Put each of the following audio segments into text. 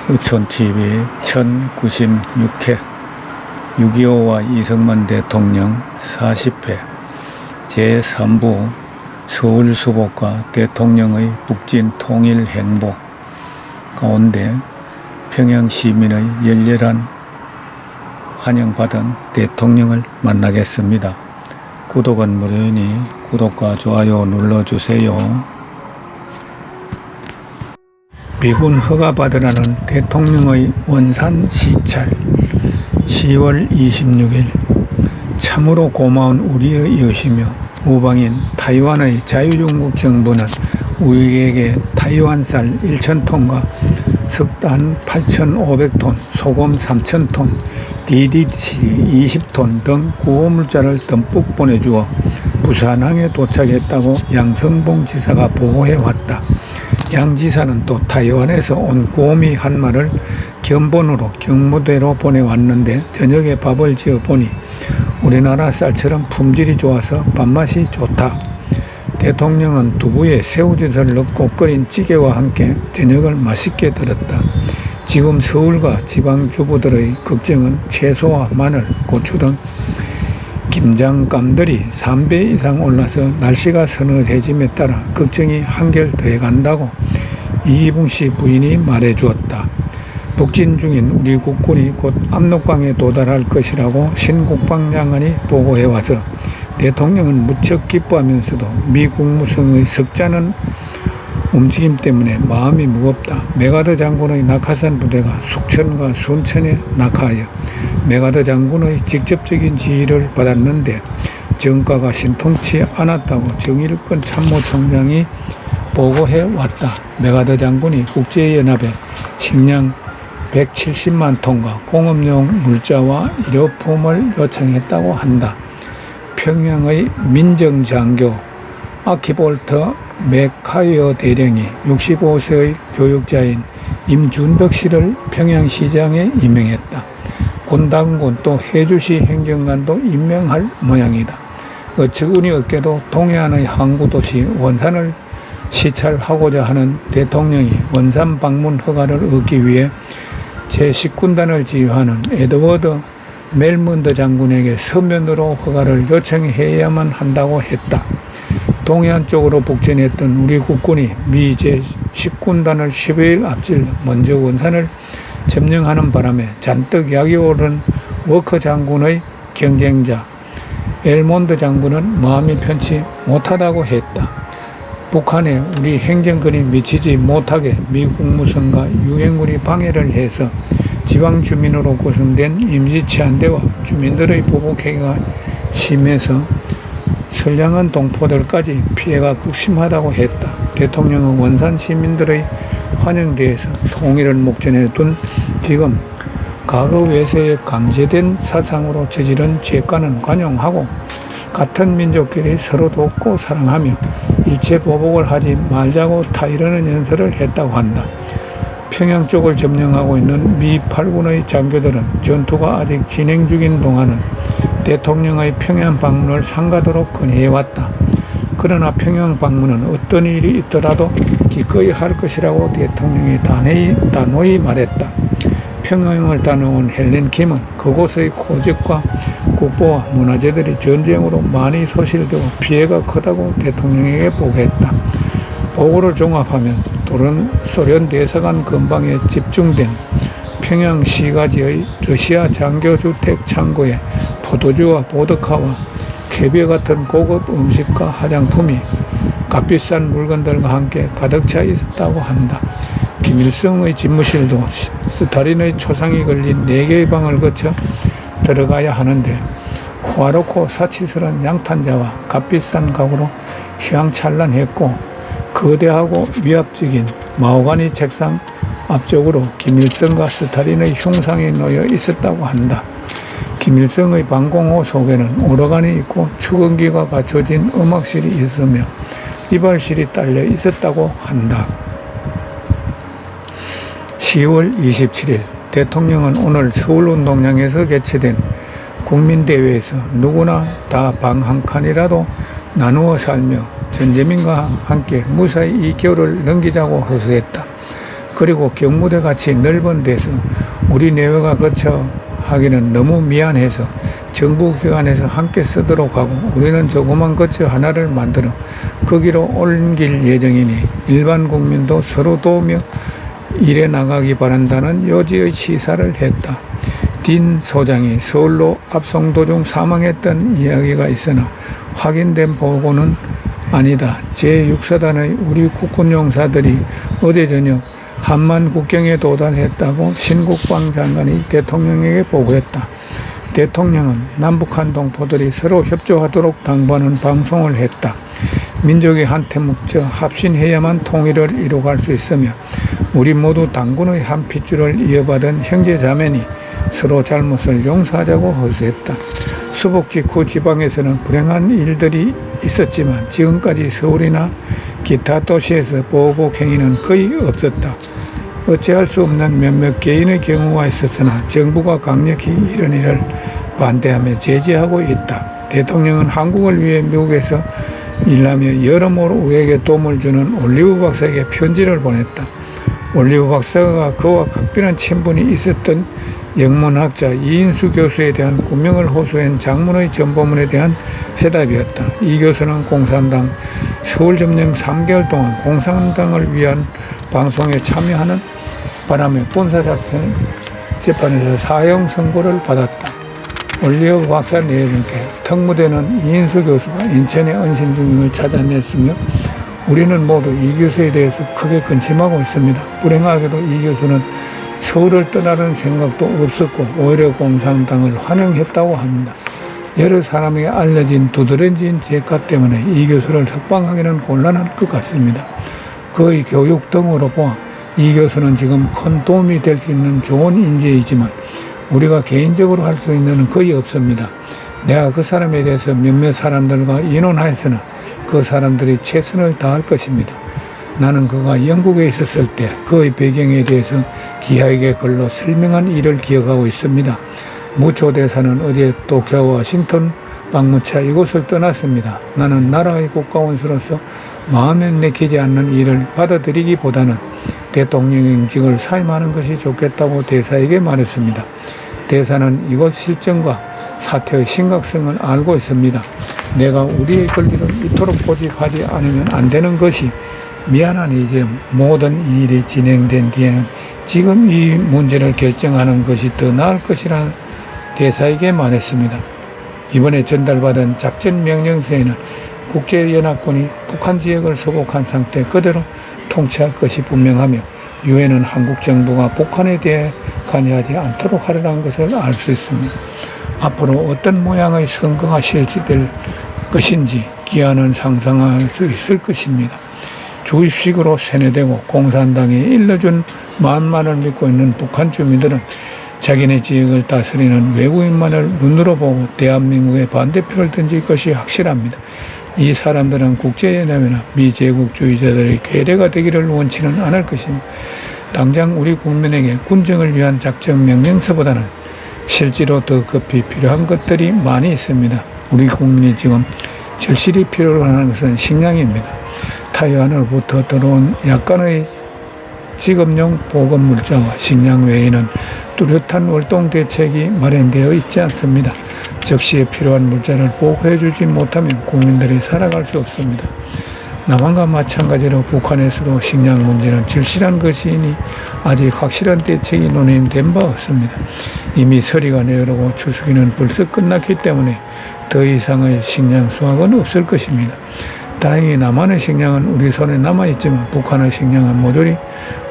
의촌TV 1096회 6.25와 이승만 대통령 40회 제3부 서울수복과 대통령의 북진 통일 행보 가운데 평양 시민의 열렬한 환영받은 대통령을 만나겠습니다. 구독은 무료이니 구독과 좋아요 눌러주세요. 미군 허가받으라는 대통령의 원산 시찰 10월 26일 참으로 고마운 우리의 이웃이며 우방인 타이완의 자유중국 정부는 우리에게 타이완쌀 1,000톤과 석탄 8,500톤, 소금 3,000톤, DDT 20톤 등 구호물자를 듬뿍 보내주어 부산항에 도착했다고 양성봉 지사가 보고해왔다. 양 지사는 또 타이완에서 온 구호미 한 마를 견본으로 경무대로 보내왔는데 저녁에 밥을 지어보니 우리나라 쌀처럼 품질이 좋아서 밥맛이 좋다. 대통령은 두부에 새우젓을 넣고 끓인 찌개와 함께 저녁을 맛있게 들었다. 지금 서울과 지방 주부들의 걱정은 채소와 마늘, 고추 등 김장감들이 3배 이상 올라서 날씨가 서늘해짐에 따라 걱정이 한결 더해간다고 이기붕 씨 부인이 말해주었다. 북진 중인 우리 국군이 곧 압록강에 도달할 것이라고 신 국방장관이 보고해와서 대통령은 무척 기뻐하면서도 미 국무성의 석자는 움직임 때문에 마음이 무겁다. 메가더 장군의 낙하산 부대가 숙천과 순천에 낙하하여 메가더 장군의 직접적인 지휘를 받았는데 정가가 신통치 않았다고 정일권 참모총장이 보고해 왔다. 메가더 장군이 국제연합에 식량 170만 톤과 공업용 물자와 일회품을 요청했다고 한다. 평양의 민정장교 아키볼터 맥카이어 대령이 65세의 교육자인 임준덕 씨를 평양시장에 임명했다. 군당군 또 해주시 행정관도 임명할 모양이다. 어처구니 없게도 동해안의 항구도시 원산을 시찰하고자 하는 대통령이 원산 방문 허가를 얻기 위해 제10군단을 지휘하는 에드워드 멜먼드 장군에게 서면으로 허가를 요청해야만 한다고 했다. 동해안 쪽으로 북진했던 우리 국군이 미 제10군단을 10여일 앞질 먼저 원산을 점령하는 바람에 잔뜩 약이 오른 워커 장군의 경쟁자 엘몬드 장군은 마음이 편치 못하다고 했다. 북한에 우리 행정권이 미치지 못하게 미 국무성과 유엔군이 방해를 해서 지방 주민으로 구성된 임시치안대와 주민들의 보복행위가 심해서 선량한 동포들까지 피해가 극심하다고 했다. 대통령은 원산 시민들의 환영대에서 통일을 목전에 둔 지금 과거 외세에 강제된 사상으로 저지른 죄과는 관용하고 같은 민족끼리 서로 돕고 사랑하며 일체 보복을 하지 말자고 타이르는 연설을 했다고 한다. 평양 쪽을 점령하고 있는 미 8군의 장교들은 전투가 아직 진행 중인 동안은 대통령의 평양 방문을 삼가도록 건의해왔다. 그러나 평양 방문은 어떤 일이 있더라도 기꺼이 할 것이라고 대통령이 단호히 말했다. 평양을 다녀온 헬렌 킴은 그곳의 고적과 국보와 문화재들이 전쟁으로 많이 소실되고 피해가 크다고 대통령에게 보고했다. 보고를 종합하면 소련 대사관 근방에 집중된 평양 시가지의 러시아 장교주택 창고에 포도주와 보드카와 캐비어 같은 고급 음식과 화장품이 값비싼 물건들과 함께 가득 차 있었다고 한다. 김일성의 집무실도 스탈린의 초상이 걸린 4개의 방을 거쳐 들어가야 하는데 화롭고 사치스러운 양탄자와 값비싼 가구로 휘황찬란했고 거대하고 위압적인 마호가니 책상 앞쪽으로 김일성과 스탈린의 흉상이 놓여 있었다고 한다. 김일성의 방공호 속에는 오르간이 있고 축원기가 갖춰진 음악실이 있으며 이발실이 딸려 있었다고 한다. 10월 27일 대통령은 오늘 서울운동장에서 개최된 국민대회에서 누구나 다 방 한 칸이라도 나누어 살며 전재민과 함께 무사히 이 겨울을 넘기자고 호소했다. 그리고 경무대같이 넓은 데서 우리 내외가 거쳐 하기는 너무 미안해서 정부기관에서 함께 쓰도록 하고 우리는 조그만 거처 하나를 만들어 거기로 옮길 예정이니 일반 국민도 서로 도우며 일해 나가기 바란다는 요지의 시사를 했다. 딘 소장이 서울로 압송 도중 사망했던 이야기가 있으나 확인된 보고는 아니다. 제6사단의 우리 국군용사들이 어제 저녁 한만 국경에 도달했다고 신국방 장관이 대통령에게 보고했다. 대통령은 남북한 동포들이 서로 협조하도록 당부하는 방송을 했다. 민족이 한테 뭉쳐 합신해야만 통일을 이루어갈 수 있으며 우리 모두 당군의 한 핏줄을 이어받은 형제자매니 서로 잘못을 용서하자고 호소했다. 수복 직후 지방에서는 불행한 일들이 있었지만 지금까지 서울이나 기타 도시에서 보복 행위는 거의 없었다. 어찌할 수 없는 몇몇 개인의 경우가 있었으나 정부가 강력히 이런 일을 반대하며 제지하고 있다. 대통령은 한국을 위해 미국에서 일하며 여러모로 우리에게 도움을 주는 올리브 박사에게 편지를 보냈다. 올리브 박사가 그와 각별한 친분이 있었던 영문학자 이인수 교수에 대한 구명을 호소한 장문의 전보문에 대한 회답이었다. 이 교수는 공산당 서울 점령 3개월 동안 공산당을 위한 방송에 참여하는 바람에 군사사건 재판에서 사형 선고를 받았다. 올리브 박사 내에게 특무대는 이인수 교수가 인천의 은신중임을 찾아냈으며 우리는 모두 이 교수에 대해서 크게 근심하고 있습니다. 불행하게도 이 교수는 서울을 떠나는 생각도 없었고 오히려 공산당을 환영했다고 합니다. 여러 사람에게 알려진 두드러진 죄가 때문에 이 교수를 석방하기는 곤란할 것 같습니다. 그의 교육 등으로 보아 이 교수는 지금 큰 도움이 될 수 있는 좋은 인재이지만 우리가 개인적으로 할 수 있는 건 거의 없습니다. 내가 그 사람에 대해서 몇몇 사람들과 의논하였으나 그 사람들이 최선을 다할 것입니다. 나는 그가 영국에 있었을 때 그의 배경에 대해서 기하에게 글로 설명한 일을 기억하고 있습니다. 무초 대사는 어제 도쿄와 워싱턴 방문차 이곳을 떠났습니다. 나는 나라의 국가원수로서 마음에 내키지 않는 일을 받아들이기보다는 대통령직을 사임하는 것이 좋겠다고 대사에게 말했습니다. 대사는 이곳 실정과 사태의 심각성을 알고 있습니다. 내가 우리의 권리를 이토록 고집하지 않으면 안 되는 것이 미안한 이제 모든 일이 진행된 뒤에는 지금 이 문제를 결정하는 것이 더 나을 것이라는 대사에게 말했습니다. 이번에 전달받은 작전 명령서에는 국제연합군이 북한 지역을 소복한 상태 그대로 통치할 것이 분명하며 유엔은 한국 정부가 북한에 대해 관여하지 않도록 하려는 것을 알 수 있습니다. 앞으로 어떤 모양의 선거가 실시될 것인지 기한은 상상할 수 있을 것입니다. 주입식으로 세뇌되고 공산당이 일러준 마음만을 믿고 있는 북한 주민들은 자기네 지역을 다스리는 외국인만을 눈으로 보고 대한민국의 반대표를 던질 것이 확실합니다. 이 사람들은 국제연합이나 미제국주의자들의 괴뢰가 되기를 원치는 않을 것입니다. 당장 우리 국민에게 군정을 위한 작전 명령서보다는 실제로 더 급히 필요한 것들이 많이 있습니다. 우리 국민이 지금 절실히 필요로 하는 것은 식량입니다. 타이완으로부터 들어온 약간의 직업용 보급 물자와 식량 외에는 뚜렷한 월동 대책이 마련되어 있지 않습니다. 적시에 필요한 물자를 보호해주지 못하면 국민들이 살아갈 수 없습니다. 남한과 마찬가지로 북한에서도 식량 문제는 절실한 것이니 아직 확실한 대책이 논의된 바 없습니다. 이미 서리가 내려오고 추수기는 벌써 끝났기 때문에 더 이상의 식량 수확은 없을 것입니다. 다행히 남한의 식량은 우리 손에 남아있지만 북한의 식량은 모조리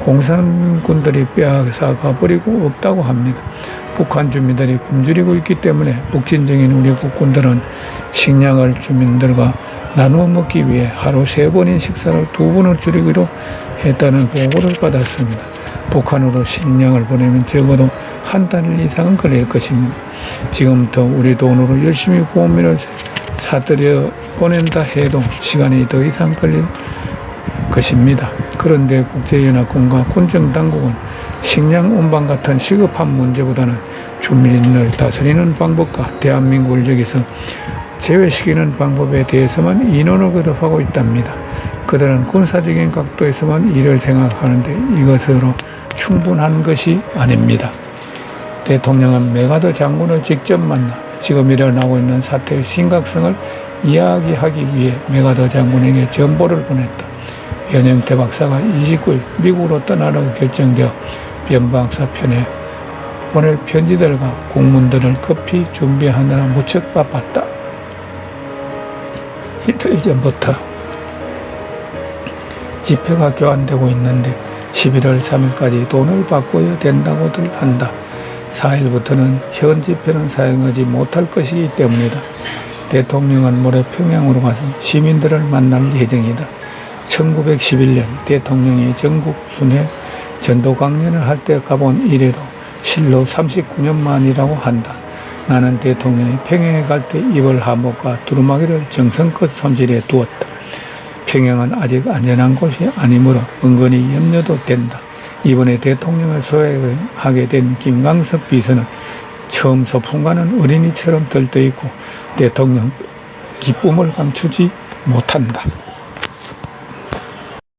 공산군들이 빼앗아 가버리고 없다고 합니다. 북한 주민들이 굶주리고 있기 때문에 북진정인 우리 국군들은 식량을 주민들과 나누어 먹기 위해 하루 3번인 식사를 2번을 줄이기로 했다는 보고를 받았습니다. 북한으로 식량을 보내면 적어도 한 달 이상은 걸릴 것입니다. 지금부터 우리 돈으로 열심히 고민을 사들여 보낸다 해도 시간이 더 이상 걸릴 것입니다. 그런데 국제연합군과 군정당국은 식량 운반 같은 시급한 문제보다는 주민을 다스리는 방법과 대한민국을 여기서 제외시키는 방법에 대해서만 인원을 거듭하고 있답니다. 그들은 군사적인 각도에서만 일을 생각하는데 이것으로 충분한 것이 아닙니다. 대통령은 메가더 장군을 직접 만나 지금 일어나고 있는 사태의 심각성을 이야기하기 위해 메가더 장군에게 전보를 보냈다. 변형태 박사가 29일 미국으로 떠나라고 결정되어 변 박사 편에 보낼 편지들과 공문들을 급히 준비하느라 무척 바빴다. 이틀 전부터 지표가 교환되고 있는데 11월 3일까지 돈을 바꿔야 된다고들 한다. 4일부터는 현 지표는 사용하지 못할 것이기 때문이다. 대통령은 모레 평양으로 가서 시민들을 만날 예정이다. 1911년 대통령이 전국 순회 전도 강연을 할 때 가본 이래로 실로 39년 만이라고 한다. 나는 대통령이 평양에 갈 때 입을 한복과 두루마기를 정성껏 손질해 두었다. 평양은 아직 안전한 곳이 아니므로 은근히 염려도 된다. 이번에 대통령을 소개하게 된 김광석 비서는 처음 소풍가는 어린이처럼 들떠있고 대통령 기쁨을 감추지 못한다.